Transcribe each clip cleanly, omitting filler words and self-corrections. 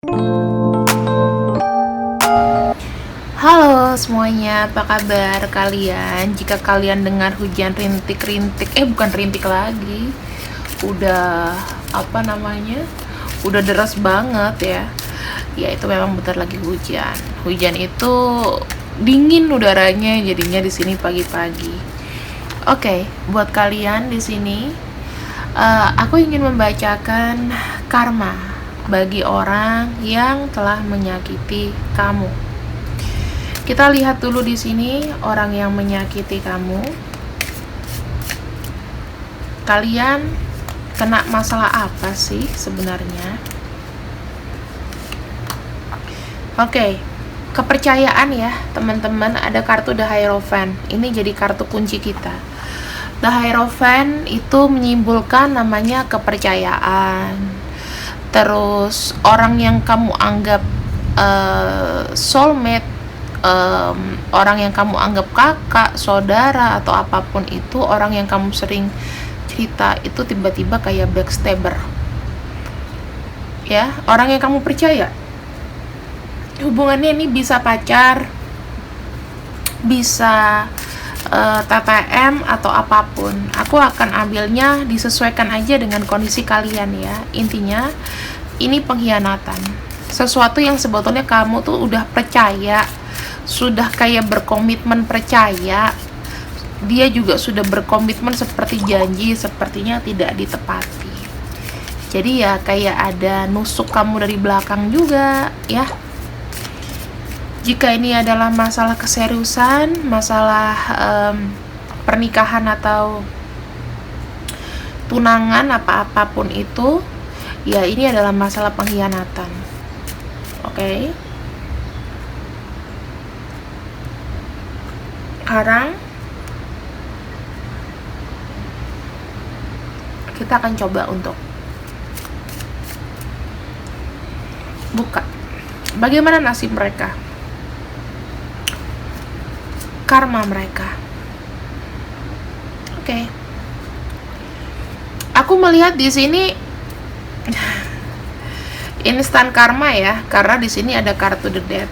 Halo semuanya, apa kabar kalian? Jika kalian dengar hujan rintik-rintik, bukan rintik lagi, udah apa namanya? Udah deras banget ya. Ya itu memang bentar lagi hujan. Hujan itu dingin udaranya, jadinya di sini pagi-pagi. Oke, buat kalian di sini, aku ingin membacakan karma bagi orang yang telah menyakiti kamu. Kita lihat dulu di sini orang yang menyakiti kamu. Kalian kena masalah apa sih sebenarnya? Oke, kepercayaan ya teman-teman. Ada kartu The Hierophant. Ini jadi kartu kunci kita. The Hierophant itu menyimpulkan namanya kepercayaan. Terus orang yang kamu anggap soulmate, orang yang kamu anggap kakak, saudara, atau apapun itu, orang yang kamu sering cerita itu tiba-tiba kayak backstabber ya. Orang yang kamu percaya, hubungannya ini bisa pacar, bisa TTM atau apapun. Aku akan ambilnya disesuaikan aja dengan kondisi kalian ya. Intinya ini pengkhianatan, sesuatu yang sebetulnya kamu tuh udah percaya, sudah kayak berkomitmen percaya, dia juga sudah berkomitmen seperti janji, sepertinya tidak ditepati. Jadi ya kayak ada nusuk kamu dari belakang juga ya. Jika ini adalah masalah keseriusan, masalah pernikahan atau tunangan, apapun itu, ya ini adalah masalah pengkhianatan. Oke. Sekarang kita akan coba untuk buka bagaimana nasib mereka, karma mereka. Oke. Aku melihat di sini instan karma ya, karena di sini ada kartu The Death.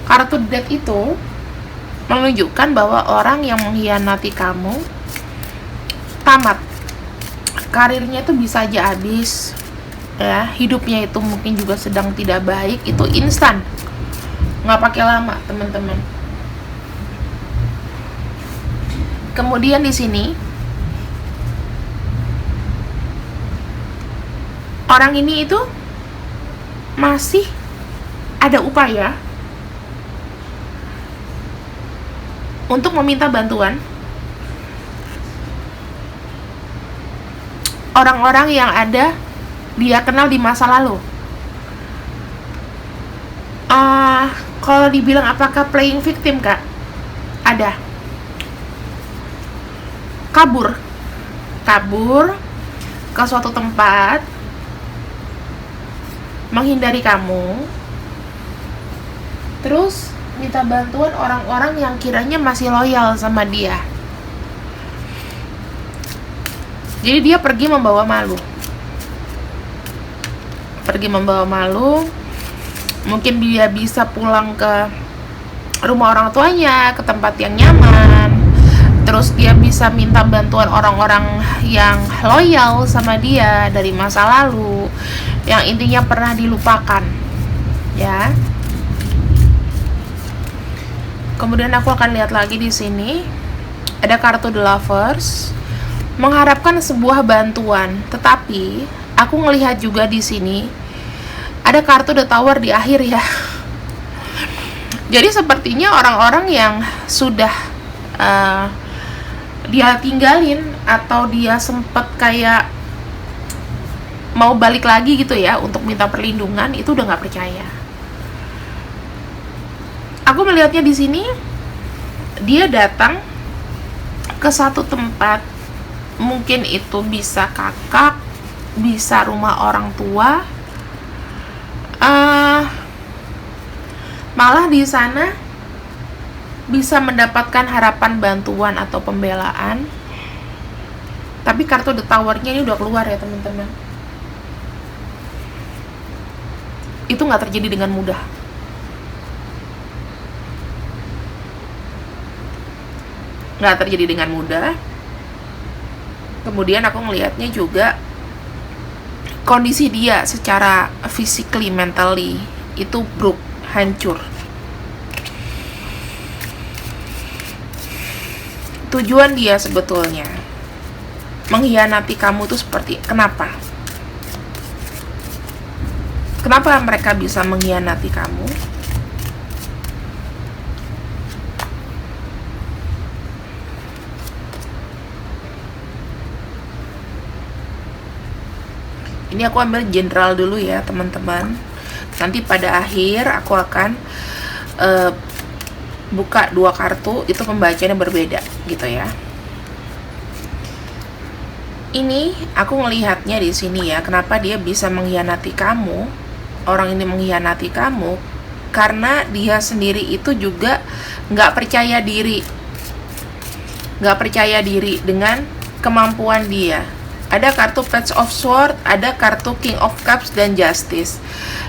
Kartu The Death itu menunjukkan bahwa orang yang mengkhianati kamu tamat, karirnya itu bisa aja habis ya, hidupnya itu mungkin juga sedang tidak baik. Itu instan, nggak pakai lama teman-teman. Kemudian di sini orang ini itu masih ada upaya untuk meminta bantuan orang-orang yang ada dia kenal di masa lalu. Kalau dibilang apakah playing victim, Kak? Ada. Kabur ke suatu tempat, menghindari kamu, terus minta bantuan orang-orang yang kiranya masih loyal sama dia. Jadi dia pergi membawa malu. Mungkin dia bisa pulang ke rumah orang tuanya, ke tempat yang nyaman. Terus dia bisa minta bantuan orang-orang yang loyal sama dia dari masa lalu, yang intinya pernah dilupakan ya. Kemudian aku akan lihat lagi di sini ada kartu The Lovers, mengharapkan sebuah bantuan, tetapi aku ngelihat juga di sini ada kartu The Tower di akhir ya. Jadi sepertinya orang-orang yang sudah dia tinggalin atau dia sempet kayak mau balik lagi gitu ya untuk minta perlindungan, itu udah nggak percaya. Aku melihatnya di sini dia datang ke satu tempat, mungkin itu bisa kakak, bisa rumah orang tua, malah di sana bisa mendapatkan harapan bantuan atau pembelaan. Tapi kartu The Tower-nya ini udah keluar ya teman-teman. itu nggak terjadi dengan mudah. Nggak terjadi dengan mudah. Kemudian aku ngelihatnya juga kondisi dia secara physically, mentally itu broke, hancur. Tujuan dia sebetulnya mengkhianati kamu itu seperti kenapa? Kenapa mereka bisa mengkhianati kamu? Ini aku ambil general dulu ya teman-teman. Nanti pada akhir aku akan buka 2 kartu, itu pembacaannya berbeda gitu ya. Ini aku ngelihatnya di sini ya, kenapa dia bisa mengkhianati kamu. Orang ini mengkhianati kamu karena dia sendiri itu juga nggak percaya diri dengan kemampuan dia. Ada kartu Page of Swords, ada kartu King of Cups dan Justice.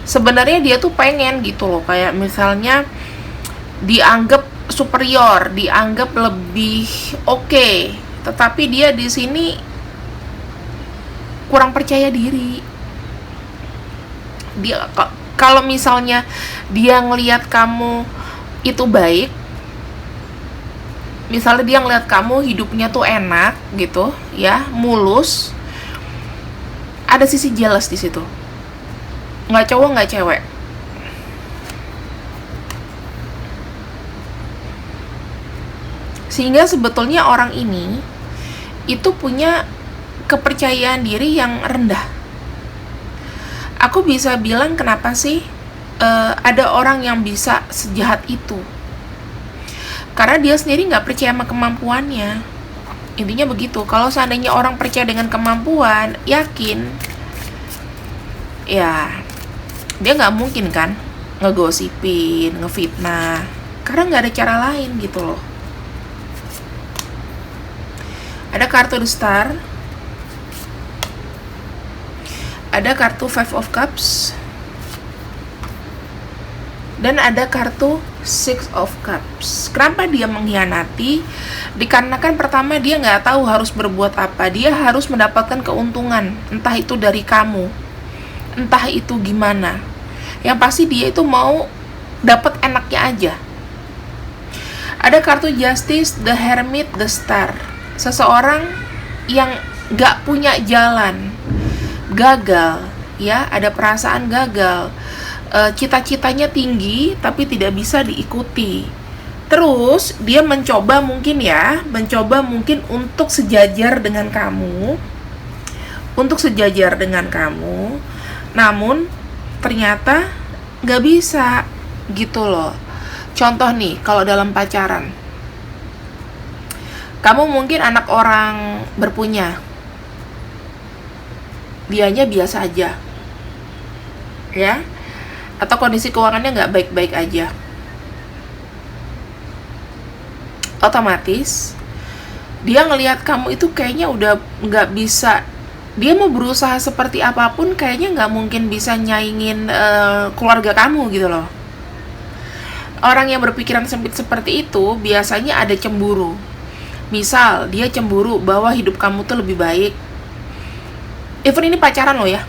Sebenarnya dia tuh pengen gitu loh, kayak misalnya dianggap superior, dianggap lebih oke, tetapi dia di sini kurang percaya diri. Dia kalau misalnya dia ngelihat kamu itu baik, misalnya dia ngelihat kamu hidupnya tuh enak gitu ya, mulus, ada sisi jealous di situ. Nggak cowok nggak cewek. Sehingga sebetulnya orang ini itu punya kepercayaan diri yang rendah. Aku bisa bilang kenapa sih ada orang yang bisa sejahat itu. Karena dia sendiri nggak percaya sama kemampuannya. Intinya begitu. Kalau seandainya orang percaya dengan kemampuan, yakin, ya dia nggak mungkin kan ngegosipin, ngefitnah. Karena nggak ada cara lain gitu loh. Ada kartu The Star, ada kartu Five of Cups, dan ada kartu Six of Cups. Kenapa dia mengkhianati? Dikarenakan pertama dia nggak tahu harus berbuat apa. Dia harus mendapatkan keuntungan, entah itu dari kamu, entah itu gimana. Yang pasti dia itu mau dapat enaknya aja. Ada kartu Justice, The Hermit, The Star. Seseorang yang nggak punya jalan, gagal, ya, ada perasaan gagal. Cita-citanya tinggi tapi tidak bisa diikuti. Terus dia mencoba mungkin untuk sejajar dengan kamu, namun ternyata nggak bisa gitu loh. Contoh nih, kalau dalam pacaran, kamu mungkin anak orang berpunya, dianya biasa aja, ya, atau kondisi keuangannya nggak baik-baik aja. Otomatis dia ngelihat kamu itu kayaknya udah nggak bisa. Dia mau berusaha seperti apapun, kayaknya nggak mungkin bisa nyaingin keluarga kamu gitu loh. Orang yang berpikiran sempit seperti itu biasanya ada cemburu. Misal dia cemburu bahwa hidup kamu tuh lebih baik. Even ini pacaran loh ya.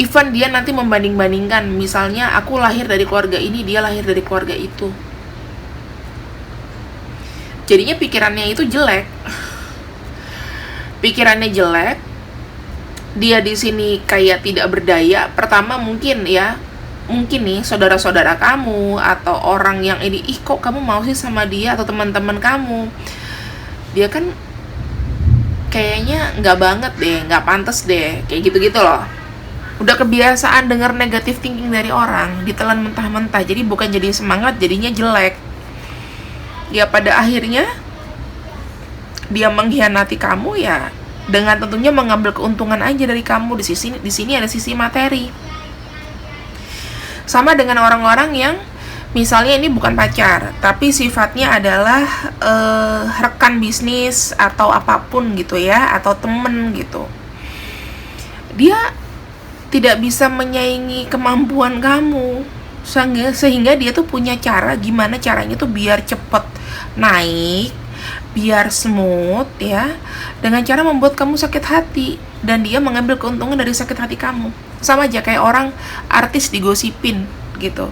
Even dia nanti membanding-bandingkan, misalnya aku lahir dari keluarga ini, dia lahir dari keluarga itu. Jadinya pikirannya itu jelek. Pikirannya jelek. Dia di sini kayak tidak berdaya. Pertama mungkin nih saudara-saudara kamu atau orang yang ini, ih kok kamu mau sih sama dia, atau teman-teman kamu, dia kan kayaknya nggak banget deh, nggak pantas deh, kayak gitu-gitu loh. Udah kebiasaan dengar negatif thinking dari orang, ditelan mentah-mentah, jadi bukan jadi semangat, jadinya jelek. Ya pada akhirnya dia mengkhianati kamu ya dengan tentunya mengambil keuntungan aja dari kamu. Di sini ada sisi materi. Sama dengan orang-orang yang misalnya ini bukan pacar, tapi sifatnya adalah rekan bisnis atau apapun gitu ya, atau temen gitu. Dia tidak bisa menyaingi kemampuan kamu, sehingga dia tuh punya cara gimana caranya tuh biar cepet naik, biar smooth ya, dengan cara membuat kamu sakit hati, dan dia mengambil keuntungan dari sakit hati kamu. Sama aja kayak orang artis digosipin gitu,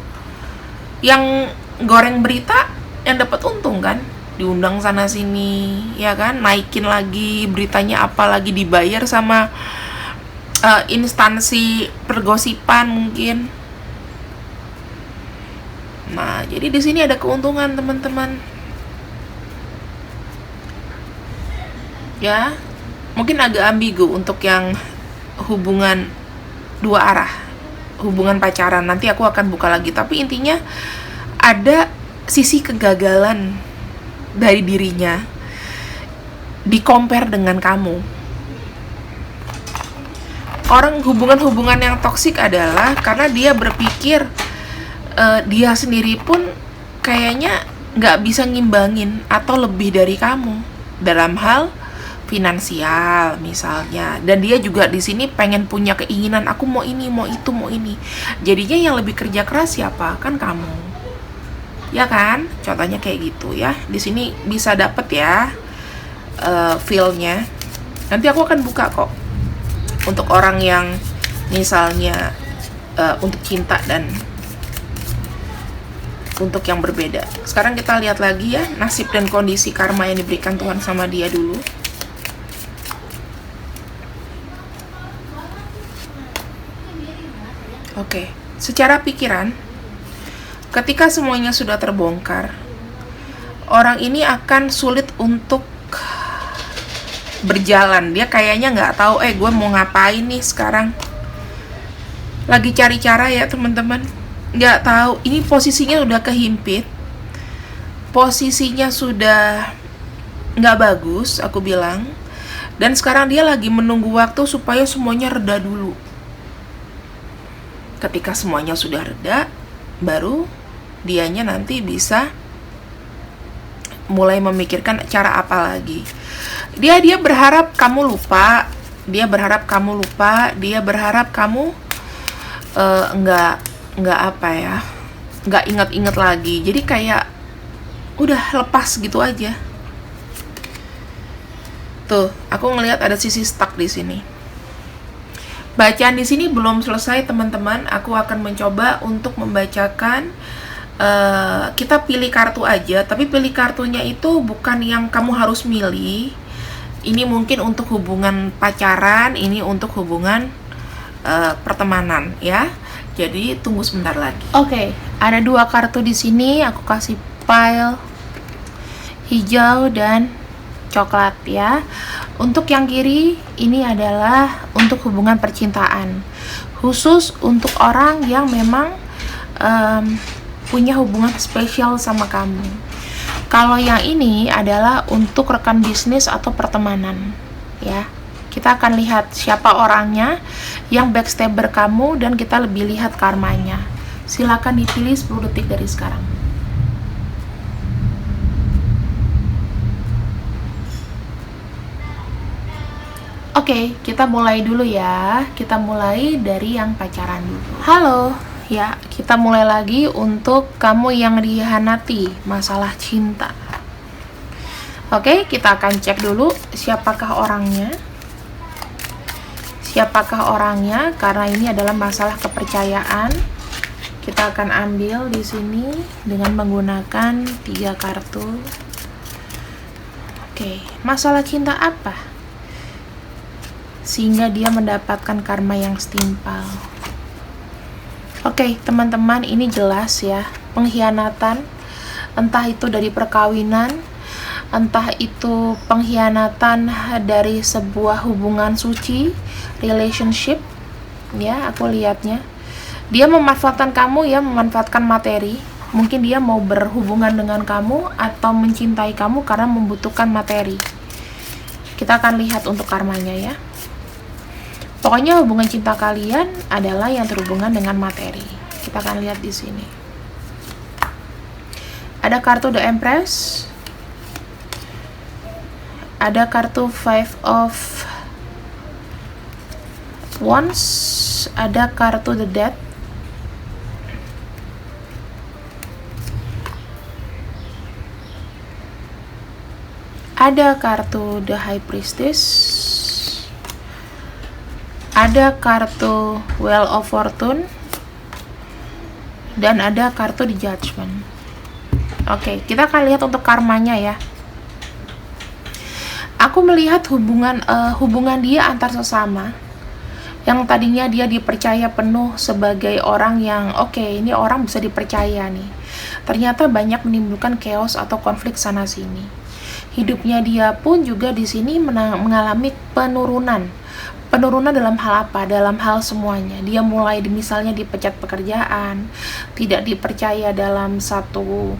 yang goreng berita yang dapat untung kan, diundang sana sini ya kan, naikin lagi beritanya, apalagi dibayar sama instansi pergosipan mungkin. Nah, jadi di sini ada keuntungan teman-teman. Ya, mungkin agak ambigu untuk yang hubungan dua arah, hubungan pacaran. Nanti aku akan buka lagi, tapi intinya ada sisi kegagalan dari dirinya di-compare dengan kamu. Orang hubungan-hubungan yang toksik adalah karena dia berpikir dia sendiri pun kayaknya nggak bisa ngimbangin atau lebih dari kamu dalam hal finansial misalnya, dan dia juga di sini pengen punya keinginan, aku mau ini, mau itu, mau ini. Jadinya yang lebih kerja keras siapa? Kan kamu, ya kan? Contohnya kayak gitu ya. Di sini bisa dapet ya feel-nya. Nanti aku akan buka kok untuk orang yang misalnya untuk cinta dan untuk yang berbeda. Sekarang kita lihat lagi ya nasib dan kondisi karma yang diberikan Tuhan sama dia dulu. Oke, secara pikiran, ketika semuanya sudah terbongkar, orang ini akan sulit untuk berjalan. Dia kayaknya nggak tahu, gue mau ngapain nih sekarang. Lagi cari cara ya teman-teman. Nggak tahu, ini posisinya udah kehimpit, posisinya sudah nggak bagus, aku bilang. Dan sekarang dia lagi menunggu waktu supaya semuanya reda dulu. Ketika semuanya sudah reda, baru dianya nanti bisa mulai memikirkan cara apa lagi. Dia berharap kamu lupa, dia berharap kamu nggak apa ya, nggak ingat-ingat lagi. Jadi kayak udah lepas gitu aja. Tuh, aku ngelihat ada sisi stuck di sini. Bacaan di sini belum selesai teman-teman. Aku akan mencoba untuk membacakan. Kita pilih kartu aja, tapi pilih kartunya itu bukan yang kamu harus milih. Ini mungkin untuk hubungan pacaran, ini untuk hubungan pertemanan ya. Jadi tunggu sebentar lagi. Oke, ada 2 kartu di sini. Aku kasih pile hijau dan coklat ya. Untuk yang kiri ini adalah untuk hubungan percintaan, khusus untuk orang yang memang punya hubungan spesial sama kamu. Kalau yang ini adalah untuk rekan bisnis atau pertemanan ya. Kita akan lihat siapa orangnya yang backstabber kamu, dan kita lebih lihat karmanya. Silakan dipilih 10 detik dari sekarang. Oke, kita mulai dulu ya. Kita mulai dari yang pacaran dulu. Halo, ya, kita mulai lagi untuk kamu yang dikhianati, masalah cinta. Oke, kita akan cek dulu siapakah orangnya. Siapakah orangnya? Karena ini adalah masalah kepercayaan. Kita akan ambil di sini dengan menggunakan 3 kartu. Oke, masalah cinta apa? Sehingga dia mendapatkan karma yang setimpal. Oke, teman-teman, ini jelas ya, pengkhianatan, entah itu dari perkawinan, entah itu pengkhianatan dari sebuah hubungan suci, relationship, ya, aku lihatnya. Dia memanfaatkan kamu ya, memanfaatkan materi. Mungkin dia mau berhubungan dengan kamu atau mencintai kamu karena membutuhkan materi. Kita akan lihat untuk karmanya ya. Pokoknya hubungan cinta kalian adalah yang terhubungan dengan materi. Kita akan lihat di sini. Ada kartu The Empress. Ada kartu 5 of Wands. ada kartu The Death, ada kartu The High Priestess, ada kartu Wheel of Fortune, dan ada kartu The Judgment. Oke, kita akan lihat untuk karmanya ya. Aku melihat hubungan dia antar sesama, yang tadinya dia dipercaya penuh sebagai orang yang oke, ini orang bisa dipercaya nih, ternyata banyak menimbulkan chaos atau konflik sana sini. Hidupnya dia pun juga di sini mengalami penurunan dalam hal apa? Dalam hal semuanya. Dia mulai misalnya dipecat pekerjaan, tidak dipercaya dalam satu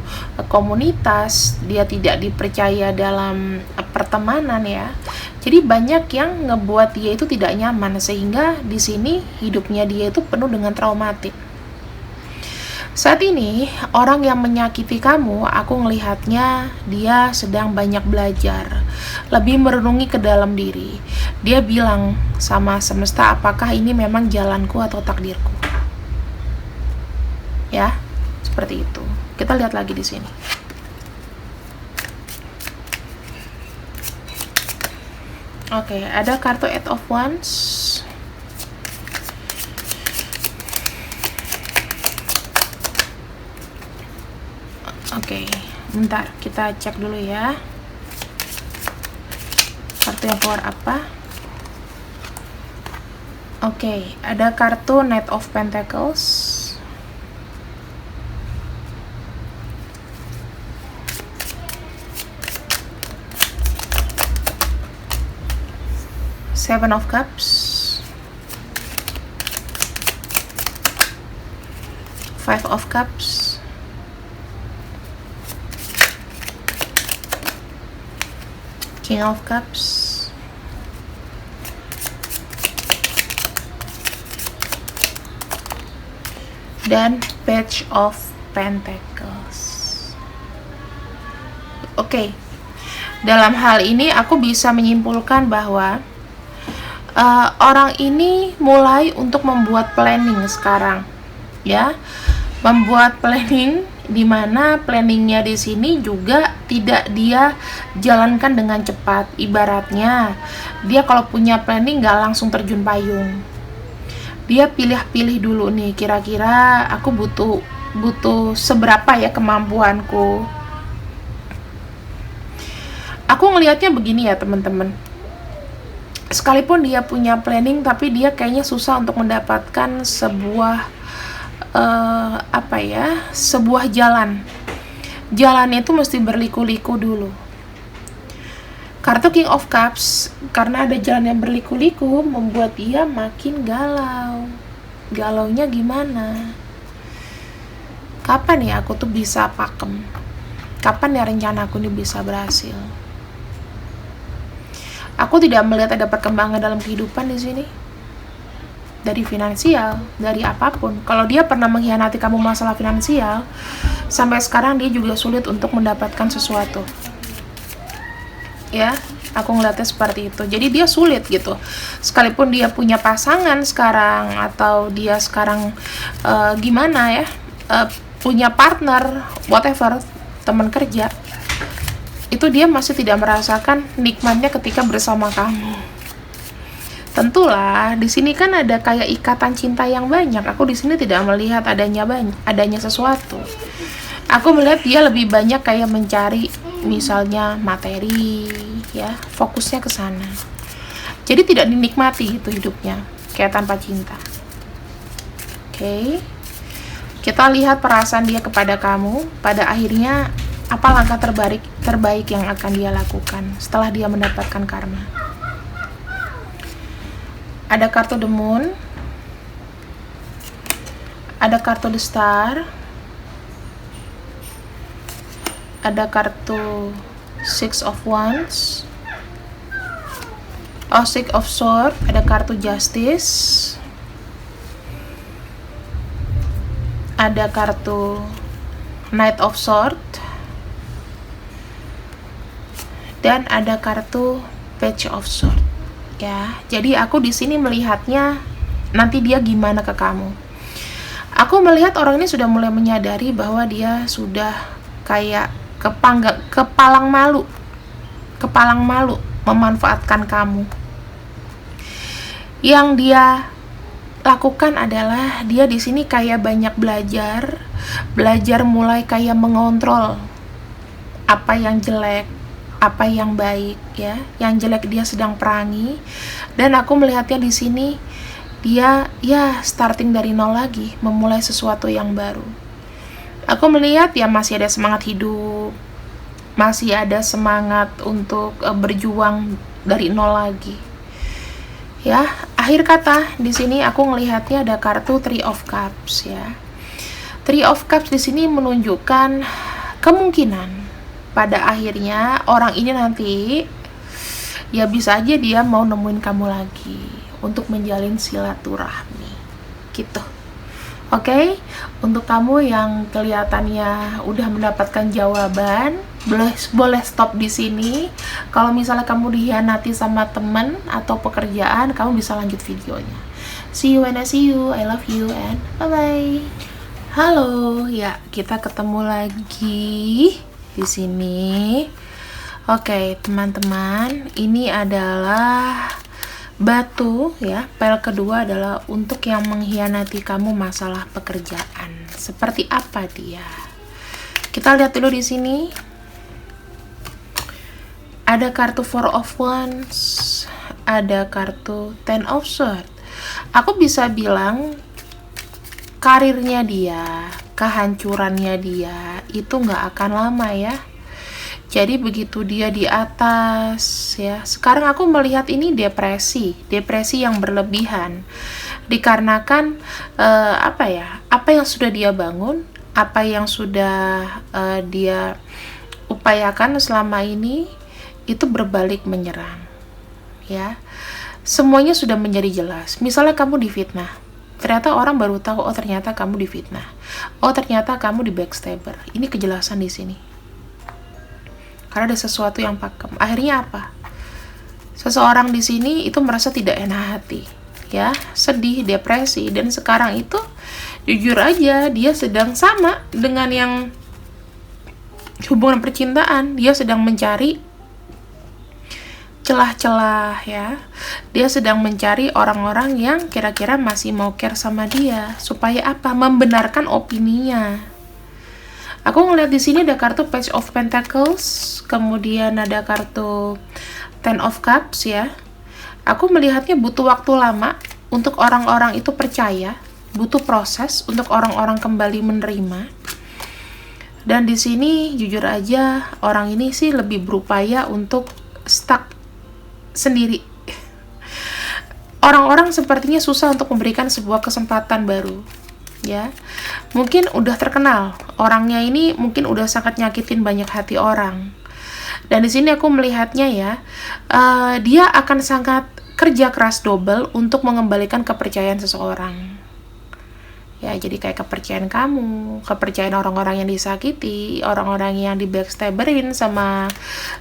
komunitas, dia tidak dipercaya dalam pertemanan ya. Jadi banyak yang ngebuat dia itu tidak nyaman, sehingga di sini hidupnya dia itu penuh dengan traumatik. Saat ini, orang yang menyakiti kamu, aku ngelihatnya dia sedang banyak belajar, lebih merenungi ke dalam diri. Dia bilang sama semesta, apakah ini memang jalanku atau takdirku? Ya, seperti itu. Kita lihat lagi di sini. Oke, ada kartu Eight of Wands. Oke, bentar, kita cek dulu ya. Kartu yang keluar apa? Oke, ada kartu Knight of Pentacles. Seven of Cups. Five of Cups. King of Cups, dan Page of Pentacles. Oke, dalam hal ini aku bisa menyimpulkan bahwa orang ini mulai untuk membuat planning sekarang, ya, membuat planning, dimana planningnya di sini juga tidak dia jalankan dengan cepat. Ibaratnya dia kalau punya planning nggak langsung terjun payung, dia pilih-pilih dulu nih, kira-kira aku butuh seberapa ya kemampuanku. Aku ngelihatnya begini ya teman-teman, sekalipun dia punya planning, tapi dia kayaknya susah untuk mendapatkan sebuah sebuah jalannya itu mesti berliku-liku dulu. Kartu King of Cups, karena ada jalan yang berliku-liku, membuat dia makin galaunya gimana, kapan ya aku tuh bisa pakem, kapan ya rencana aku ini bisa berhasil. Aku tidak melihat ada perkembangan dalam kehidupan di sini. Dari finansial, dari apapun. Kalau dia pernah mengkhianati kamu masalah finansial, sampai sekarang dia juga sulit untuk mendapatkan sesuatu. Ya, aku ngeliatnya seperti itu. Jadi dia sulit gitu. Sekalipun dia punya pasangan sekarang, atau dia sekarang punya partner, whatever, teman kerja, itu dia masih tidak merasakan nikmatnya ketika bersama kamu. Tentulah di sini kan ada kayak ikatan cinta yang banyak. Aku di sini tidak melihat adanya sesuatu. Aku melihat dia lebih banyak kayak mencari misalnya materi, ya, fokusnya ke sana. Jadi tidak dinikmati itu hidupnya, kayak tanpa cinta. Oke. Kita lihat perasaan dia kepada kamu. Pada akhirnya apa langkah terbaik yang akan dia lakukan setelah dia mendapatkan karma. Ada kartu The Moon, ada kartu The Star, ada kartu Six of Wands, Six of Swords, ada kartu Justice, ada kartu Knight of Swords, dan ada kartu Page of Swords. Ya, jadi aku di sini melihatnya nanti dia gimana ke kamu. Aku melihat orang ini sudah mulai menyadari bahwa dia sudah kayak kepalang malu memanfaatkan kamu. Yang dia lakukan adalah dia di sini kayak banyak belajar mulai kayak mengontrol apa yang jelek, apa yang baik ya. Yang jelek dia sedang perangi, dan aku melihatnya di sini dia ya starting dari nol lagi, memulai sesuatu yang baru. Aku melihat ya masih ada semangat hidup, masih ada semangat untuk berjuang dari nol lagi. Ya, akhir kata di sini aku melihatnya ada kartu Three of Cups ya. Three of Cups di sini menunjukkan kemungkinan pada akhirnya orang ini nanti ya bisa aja dia mau nemuin kamu lagi untuk menjalin silaturahmi gitu. Oke, untuk kamu yang kelihatannya udah mendapatkan jawaban, boleh stop di sini. Kalau misalnya kamu dikhianati sama teman atau pekerjaan, kamu bisa lanjut videonya. See you when I see you. I love you and bye-bye. Halo, ya kita ketemu lagi di sini. Oke, teman-teman, ini adalah batu ya. Pel kedua adalah untuk yang mengkhianati kamu masalah pekerjaan. Seperti apa dia? Kita lihat dulu di sini. Ada kartu Four of Wands, ada kartu Ten of Swords. Aku bisa bilang karirnya dia, kehancurannya dia itu nggak akan lama ya. Jadi begitu dia di atas ya, sekarang aku melihat ini depresi yang berlebihan, dikarenakan apa yang sudah dia bangun, apa yang sudah dia upayakan selama ini itu berbalik menyerang ya. Semuanya sudah menjadi jelas. Misalnya kamu difitnah, ternyata orang baru tahu, oh ternyata kamu difitnah, oh ternyata kamu di backstabber. Ini kejelasan di sini. Karena ada sesuatu yang pakem. Akhirnya apa? Seseorang di sini itu merasa tidak enak hati, ya, sedih, depresi, dan sekarang itu jujur aja dia sedang sama dengan yang hubungan percintaan. Dia sedang mencari celah-celah ya. Dia sedang mencari orang-orang yang kira-kira masih mau care sama dia, supaya apa? Membenarkan opininya. Aku ngeliat di sini ada kartu Page of Pentacles, kemudian ada kartu Ten of Cups ya. Aku melihatnya butuh waktu lama untuk orang-orang itu percaya, butuh proses untuk orang-orang kembali menerima. Dan di sini jujur aja orang ini sih lebih berupaya untuk stuck sendiri. Orang-orang sepertinya susah untuk memberikan sebuah kesempatan baru. Ya, mungkin udah terkenal orangnya ini, mungkin udah sangat nyakitin banyak hati orang. Dan di sini aku melihatnya ya, dia akan sangat kerja keras double untuk mengembalikan kepercayaan seseorang. Ya, jadi kayak kepercayaan kamu, kepercayaan orang-orang yang disakiti, orang-orang yang di backstabberin sama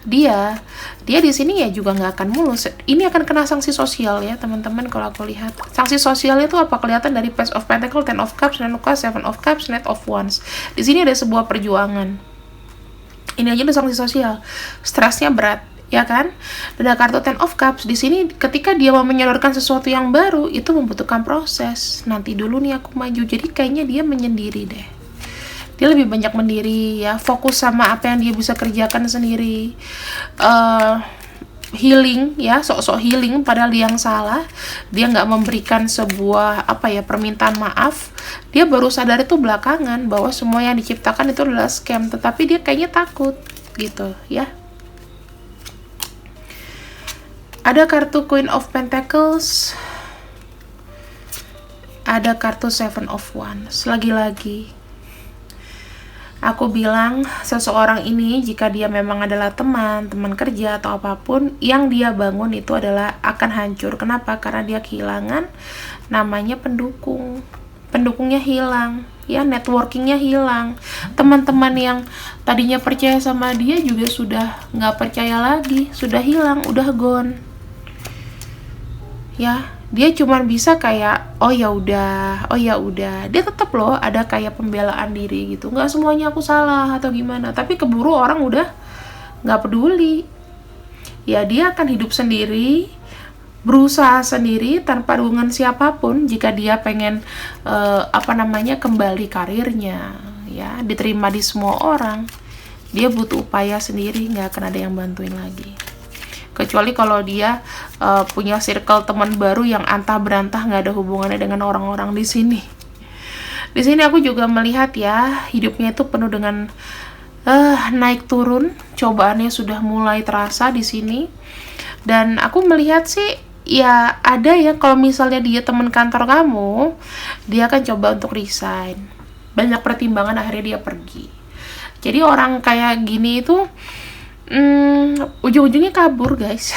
dia. Dia di sini ya juga nggak akan mulus. Ini akan kena sanksi sosial ya teman-teman. Kalau aku lihat sanksi sosialnya itu apa, kelihatan dari Page of Pentacles, Ten of Cups, Nine of Cups, Seven of Cups, Knight of Wands. Di sini ada sebuah perjuangan. Ini aja udah sanksi sosial, stresnya berat. Ya kan? Ada kartu Ten of Cups di sini, ketika dia mau menyodorkan sesuatu yang baru itu membutuhkan proses. Nanti dulu nih aku maju. Jadi kayaknya dia menyendiri deh. Dia lebih banyak mendiri ya, fokus sama apa yang dia bisa kerjakan sendiri. Healing ya, sok-sok healing padahal dia yang salah. Dia nggak memberikan sebuah permintaan maaf. Dia baru sadar itu belakangan bahwa semua yang diciptakan itu adalah scam, tetapi dia kayaknya takut gitu ya. Ada kartu Queen of Pentacles, ada kartu Seven of Wands. Lagi-lagi aku bilang seseorang ini, jika dia memang adalah teman kerja atau apapun, yang dia bangun itu adalah akan hancur. Kenapa? Karena dia kehilangan namanya pendukung. Pendukungnya hilang ya, networkingnya hilang. Teman-teman yang tadinya percaya sama dia juga sudah nggak percaya lagi, sudah hilang, udah gone. Ya, Dia cuman bisa kayak oh ya udah, oh ya udah. Dia tetap loh ada kayak pembelaan diri gitu. Nggak semuanya aku salah atau gimana. Tapi keburu orang udah nggak peduli. Ya dia akan hidup sendiri, berusaha sendiri tanpa dukungan siapapun. Jika dia pengen kembali karirnya, ya diterima di semua orang, dia butuh upaya sendiri, nggak akan ada yang bantuin lagi. Kecuali kalau dia punya circle teman baru yang antah berantah nggak ada hubungannya dengan orang-orang di sini. Di sini aku juga melihat ya, hidupnya itu penuh dengan naik turun, cobaannya sudah mulai terasa di sini. Dan aku melihat sih ya ada ya, kalau misalnya dia teman kantor kamu, dia akan coba untuk resign. Banyak pertimbangan akhirnya dia pergi. Jadi orang kayak gini itu ujung-ujungnya kabur guys.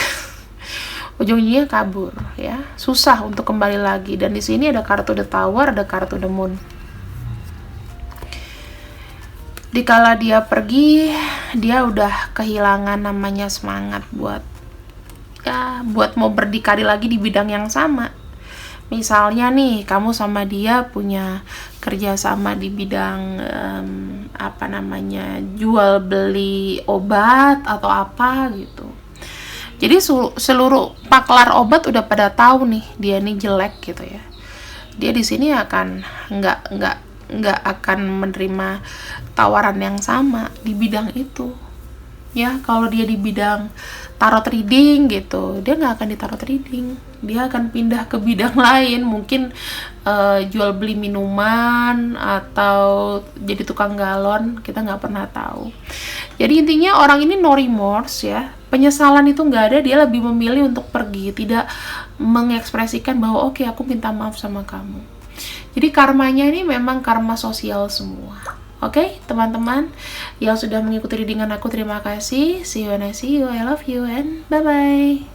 Ujung-ujungnya kabur ya, susah untuk kembali lagi. Dan di sini ada kartu The Tower, ada kartu The Moon. Dikala dia pergi, dia udah kehilangan namanya semangat buat mau berdikari lagi di bidang yang sama. Misalnya nih, kamu sama dia punya kerja sama di bidang jual beli obat atau apa gitu. Jadi seluruh paklar obat udah pada tahu nih dia nih jelek gitu ya. Dia di sini akan nggak akan menerima tawaran yang sama di bidang itu. Ya, kalau dia di bidang tarot reading gitu, dia nggak akan di tarot reading. Dia akan pindah ke bidang lain, mungkin jual beli minuman atau jadi tukang galon, kita nggak pernah tahu. Jadi intinya orang ini no remorse ya, penyesalan itu nggak ada. Dia lebih memilih untuk pergi, tidak mengekspresikan bahwa oke, aku minta maaf sama kamu. Jadi karmanya ini memang karma sosial semua. Oke, teman-teman yang sudah mengikuti readingan aku, terima kasih. See you and I see you. I love you and bye-bye.